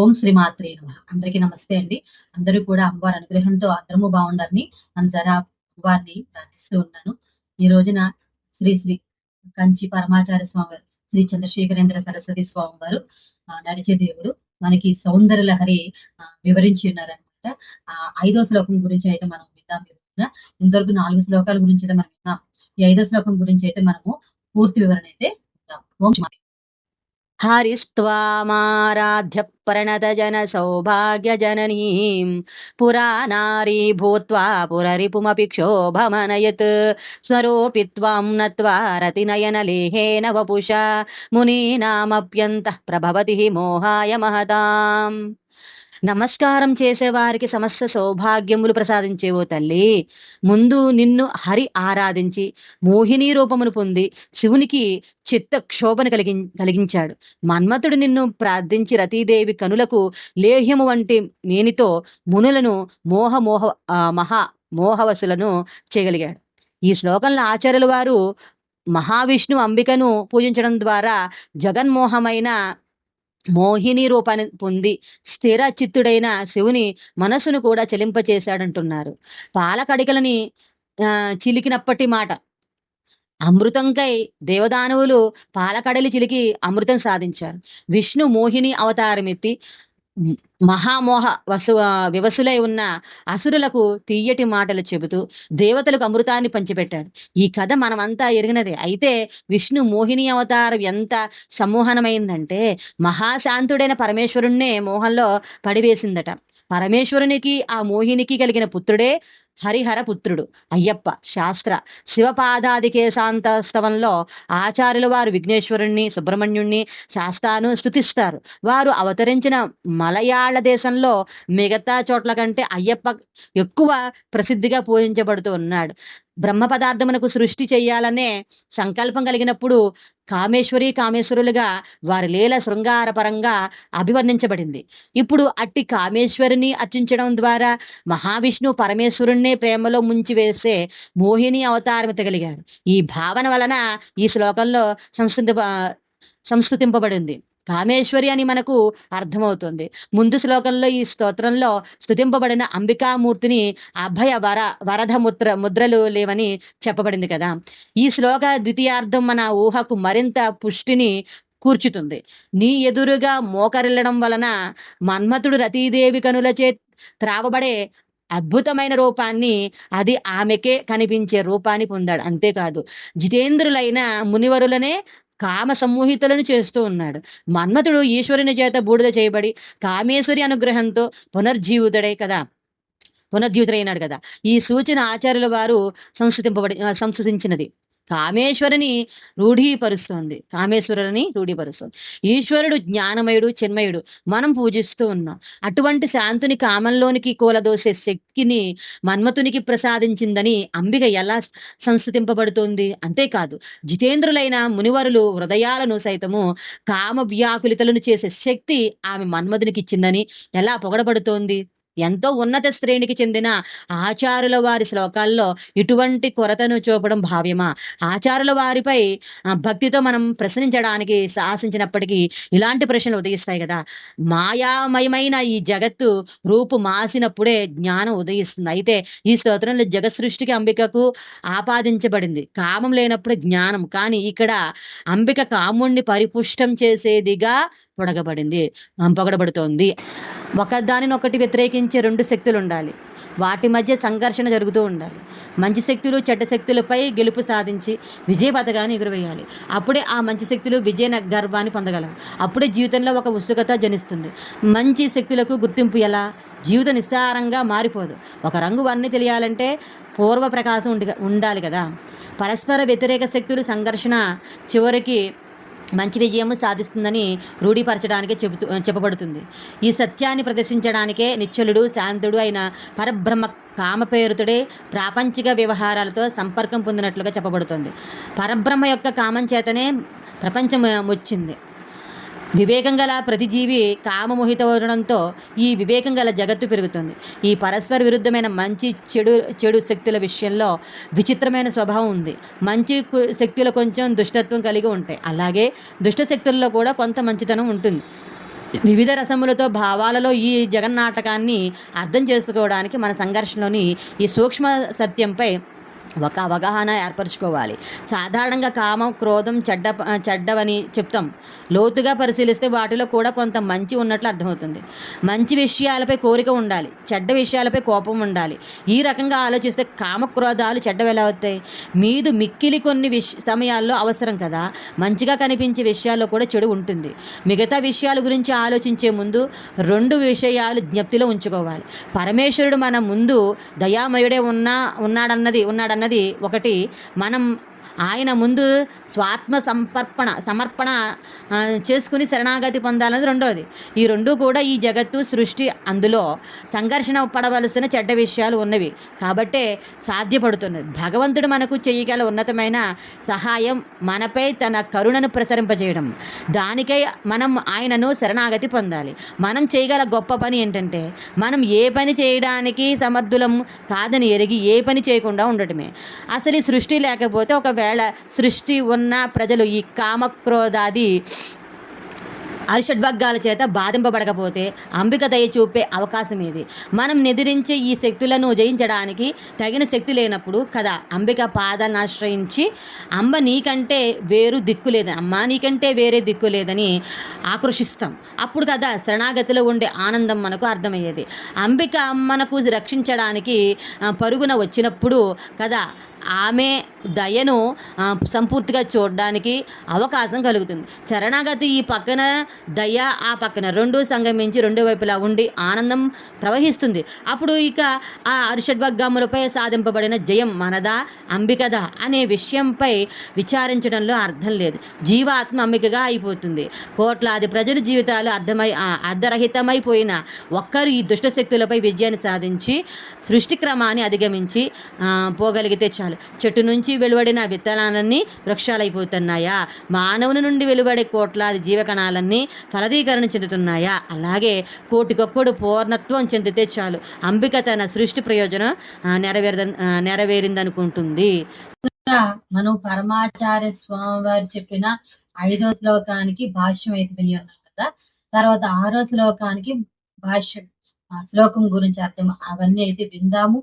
ఓం శ్రీమాత్రే నమః. అందరికీ నమస్తే అండి. అందరూ కూడా అమ్మవారి అనుగ్రహంతో అందరము బావుండాలని మనసారా అమ్మవారిని ప్రార్థిస్తూ ఉన్నాను. ఈ రోజున శ్రీ శ్రీ కంచి పరమాచార్య స్వామి వారు, శ్రీ చంద్రశేఖరేంద్ర సరస్వతి స్వామి వారు నడిచే దేవుడు మనకి సౌందర్య లహరి వివరించి ఉన్నారనమాట. ఐదో శ్లోకం గురించి అయితే మనం విందాం ఈ రోజున. ఇంతవరకు 4 శ్లోకాల గురించి అయితే మనం విన్నాం. ఈ ఐదో శ్లోకం గురించి అయితే మనము పూర్తి వివరణ అయితే విందాం. ఓం శ్రీ హరిస్త్వామారాధ్య ప్రణతజన సౌభాగ్యజననీం పురా నారీ భూత్వా పురరిపుమపి క్షోభమనయత్ స్వరూపిత్వాం నత్వా రతినయనలేహేన వపుషా మునీనామప్యంతః ప్రభవతి మోహాయ మహతాం. నమస్కారం చేసేవారికి సమస్త సౌభాగ్యములు ప్రసాదించేవో తల్లి, ముందు నిన్ను హరి ఆరాధించి మోహిని రూపమును పొంది శివునికి చిత్త క్షోభను కలిగించాడు. మన్మథుడు నిన్ను ప్రార్థించి రతీదేవి కనులకు లేహ్యము వంటి మేనితో మునులను మోహవసులను చేయగలిగాడు. ఈ శ్లోకంలో ఆచార్యుల వారు మహావిష్ణు అంబికను పూజించడం ద్వారా జగన్మోహమైన మోహిని రూపాన్ని పొంది స్థిర చిత్తుడైన శివుని మనస్సును కూడా చెలింపచేశాడంటున్నారు. పాలకడికలని చిలికినప్పటి మాట. అమృతంకై దేవదానవులు పాలకడలి చిలికి అమృతం సాధించారు. విష్ణు మోహిని అవతారమెత్తి మహామోహ వివసులై ఉన్న అసురులకు తీయటి మాటలు చెబుతూ దేవతలకు అమృతాన్ని పంచిపెట్టాడు. ఈ కథ మనమంతా ఎరిగినదే. అయితే విష్ణు మోహిని అవతారం ఎంత సమ్మోహనమైందంటే మహాశాంతుడైన పరమేశ్వరుణ్ణే మోహంలో పడివేసిందట. పరమేశ్వరునికి ఆ మోహినికి కలిగిన పుత్రుడే హరిహర పుత్రుడు అయ్యప్ప. శాస్త్ర శివపాదాదికేశాంతస్తవంలో ఆచార్యుల వారు విఘ్నేశ్వరుణ్ణి, సుబ్రహ్మణ్యుణ్ణి, శాస్తాను స్తుతిస్తారు. వారు అవతరించిన మలయాళ దేశంలో మిగతా చోట్ల కంటే అయ్యప్ప ఎక్కువ ప్రసిద్ధిగా పూజించబడుతూ ఉన్నాడు. బ్రహ్మ పదార్థమునకు సృష్టి చెయ్యాలనే సంకల్పం కలిగినప్పుడు కామేశ్వరులుగా వారి లీల శృంగారపరంగా అభివర్ణించబడింది. ఇప్పుడు అట్టి కామేశ్వరిని అర్చించడం ద్వారా మహావిష్ణు పరమేశ్వరుణ్ణే ప్రేమలో ముంచివేసే మోహిని అవతారం ఎత్తగలిగాడు. ఈ భావన వలన ఈ శ్లోకంలో సంస్తుతింపబడింది. కామేశ్వరి అని మనకు అర్థమవుతుంది. ముందు శ్లోకంలో ఈ స్తోత్రంలో స్తుతింపబడిన అంబికామూర్తిని అభయ వరద ముద్రలు లేవని చెప్పబడింది కదా. ఈ శ్లోక ద్వితీయార్థం మన ఊహకు మరింత పుష్టిని కూర్చుతుంది. నీ ఎదురుగా మోకరిల్లడం వలన మన్మథుడు రతీదేవి కనులచే త్రావబడే అద్భుతమైన రూపాన్ని, అది ఆమెకే కనిపించే రూపాన్ని పొందాడు. అంతేకాదు జితేంద్రులైన మునివరులనే కామ సమ్మోహితులను చేస్తూ ఉన్నాడు. మన్మథుడు ఈశ్వరుని చేత బూడిద చేయబడి కామేశ్వరి అనుగ్రహంతో పునర్జీవితుడైనాడు కదా. ఈ సూచన ఆచార్యుల వారు సంస్కృతించినది. కామేశ్వరుని రూఢీపరుస్తుంది. ఈశ్వరుడు జ్ఞానమయుడు, చిన్మయుడు. మనం పూజిస్తూ ఉన్నాం. అటువంటి శాంతుని కామంలోనికి కూలదోసే శక్తిని మన్మథునికి ప్రసాదించిందని అంబిక ఎలా సంస్కృతింపబడుతుంది? అంతేకాదు జితేంద్రులైన మునివరులు హృదయాలను సైతము కామ వ్యాకులితలను చేసే శక్తి ఆమె మన్మథునికి ఇచ్చిందని ఎలా పొగడబడుతోంది? ఎంతో ఉన్నత శ్రేణికి చెందిన ఆచారుల వారి శ్లోకాల్లో ఇటువంటి కొరతను చూపడం భావ్యమా? ఆచారుల వారిపై భక్తితో మనం ప్రశ్నించడానికి సాహసించినప్పటికీ ఇలాంటి ప్రశ్నలు ఉదయిస్తాయి కదా. మాయామయమైన ఈ జగత్తు రూపు మాసినప్పుడే జ్ఞానం ఉదయిస్తుంది. అయితే ఈ స్తోత్రంలో జగత్ సృష్టికి అంబికకు ఆపాదించబడింది కామం లేనప్పుడు జ్ఞానం. కానీ ఇక్కడ అంబిక కాముణ్ణి పరిపుష్టం చేసేదిగా పొగడబడుతోంది. ఒకదానినొకటి వ్యతిరేకించే 2 శక్తులు ఉండాలి. వాటి మధ్య సంఘర్షణ జరుగుతూ ఉండాలి. మంచి శక్తులు చెడ్డ శక్తులపై గెలుపు సాధించి విజయ పథకాన్ని ఎగురవేయాలి. అప్పుడే ఆ మంచి శక్తులు విజయ గర్వాన్ని పొందగలవు. అప్పుడే జీవితంలో ఒక ఉత్సుకత జనిస్తుంది. మంచి శక్తులకు గుర్తింపు ఎలా? జీవితం నిస్సారంగా మారిపోదు. ఒక రంగు అన్నీ తెలియాలంటే పూర్వ ప్రకాశం ఉండాలి కదా. పరస్పర వ్యతిరేక శక్తులు సంఘర్షణ చివరికి మంచి విజయము సాధిస్తుందని రూఢీపరచడానికి చెప్పబడుతుంది. ఈ సత్యాన్ని ప్రదర్శించడానికే నిశ్చలుడు, శాంతుడు అయిన పరబ్రహ్మ కామపేరుతుడే ప్రాపంచిక వ్యవహారాలతో సంపర్కం పొందినట్లుగా చెప్పబడుతుంది. పరబ్రహ్మ యొక్క కామం చేతనే ప్రపంచం వచ్చింది. వివేకం గల ప్రతి జీవి కామమోహితవడంతో ఈ వివేకం గల జగత్తు పెరుగుతుంది. ఈ పరస్పర విరుద్ధమైన మంచి చెడు శక్తుల విషయంలో విచిత్రమైన స్వభావం ఉంది. మంచి శక్తులు కొంచెం దుష్టత్వం కలిగి ఉంటాయి. అలాగే దుష్ట శక్తుల్లో కూడా కొంత మంచితనం ఉంటుంది. వివిధ రసములతో భావాలలో ఈ జగన్నాటకాన్ని అర్థం చేసుకోవడానికి మన సంఘర్షణలోని ఈ సూక్ష్మ సత్యంపై ఒక అవగాహన ఏర్పరచుకోవాలి. సాధారణంగా కామం, క్రోధం చెడ్డవని చెప్తాం. లోతుగా పరిశీలిస్తే వాటిలో కూడా కొంత మంచి ఉన్నట్లు అర్థమవుతుంది. మంచి విషయాలపై కోరిక ఉండాలి, చెడ్డ విషయాలపై కోపం ఉండాలి. ఈ రకంగా ఆలోచిస్తే కామక్రోధాలు చెడ్డవి ఎలా అవుతాయి? మిక్కిలి కొన్ని సమయాల్లో అవసరం కదా. మంచిగా కనిపించే విషయాల్లో కూడా చెడు ఉంటుంది. మిగతా విషయాల గురించి ఆలోచించే ముందు 2 విషయాలు జ్ఞప్తిలో ఉంచుకోవాలి. పరమేశ్వరుడు మన ముందు దయామయుడే ఉన్నాడన్నది ఒకటి. మనం ఆయన ముందు సమర్పణ చేసుకుని శరణాగతి పొందాలన్నది రెండోది. ఈ 2 కూడా ఈ జగత్తు సృష్టి, అందులో సంఘర్షణ పడవలసిన చెడ్డ విషయాలు ఉన్నవి కాబట్టే సాధ్యపడుతున్నది. భగవంతుడు మనకు చేయగల ఉన్నతమైన సహాయం మనపై తన కరుణను ప్రసరింపజేయడం. దానికై మనం ఆయనను శరణాగతి పొందాలి. మనం చేయగల గొప్ప పని ఏంటంటే, మనం ఏ పని చేయడానికి సమర్థులం కాదని ఎరిగి ఏ పని చేయకుండా ఉండటమే. అసలు ఈ సృష్టి లేకపోతే, ఒకవేళ సృష్టి ఉన్న ప్రజలు ఈ కామక్రోధాది అరిషడ్వర్గాల చేత బాధింపబడకపోతే అంబిక దయ చూపే అవకాశం ఏది? మనం నిద్రించే ఈ శక్తులను జయించడానికి తగిన శక్తి లేనప్పుడు కదా అంబిక పాదాలను ఆశ్రయించి అమ్మ నీకంటే వేరే దిక్కు లేదని ఆక్రోషిస్తాం. అప్పుడు కదా శరణాగతిలో ఉండే ఆనందం మనకు అర్థమయ్యేది. అంబిక మనకు రక్షించడానికి పరుగున వచ్చినప్పుడు కదా ఆమె దయను సంపూర్తిగా చూడడానికి అవకాశం కలుగుతుంది. శరణాగతి ఈ పక్కన, దయ ఆ పక్కన, 2 సంగమించి 2 వైపులా ఉండి ఆనందం ప్రవహిస్తుంది. అప్పుడు ఇక ఆ అరిషడ్వర్గములపై సాధింపబడిన జయం మనదా అంబికదా అనే విషయంపై విచారించడంలో అర్థం లేదు. జీవాత్మ అంబికగా అయిపోతుంది. కోట్లాది ప్రజల జీవితాలు అర్ధరహితమైపోయిన ఒక్కరు ఈ దుష్టశక్తులపై విజయాన్ని సాధించి సృష్టి క్రమాన్ని అధిగమించి పోగలిగితే చాలు. చెట్టు నుంచి వెలువడిన విత్తనాలన్నీ వృక్షాలైపోతున్నాయా? మానవుని నుండి వెలువడే కోట్లాది జీవకణాలన్నీ ఫలదీకరణ చెందుతున్నాయా? అలాగే కోటికొక్కడు పూర్ణత్వం చెందితే చాలు అంబిక తన సృష్టి ప్రయోజనం నెరవేరిందనుకుంటుంది. మనం పరమాచార్య స్వామి వారు చెప్పిన 5వ శ్లోకానికి భాష్యం అయితే విని ఉన్నాం కదా. తర్వాత 6వ శ్లోకానికి భాష్యం, శ్లోకం గురించి అర్థం అవన్నీ అయితే విందాము.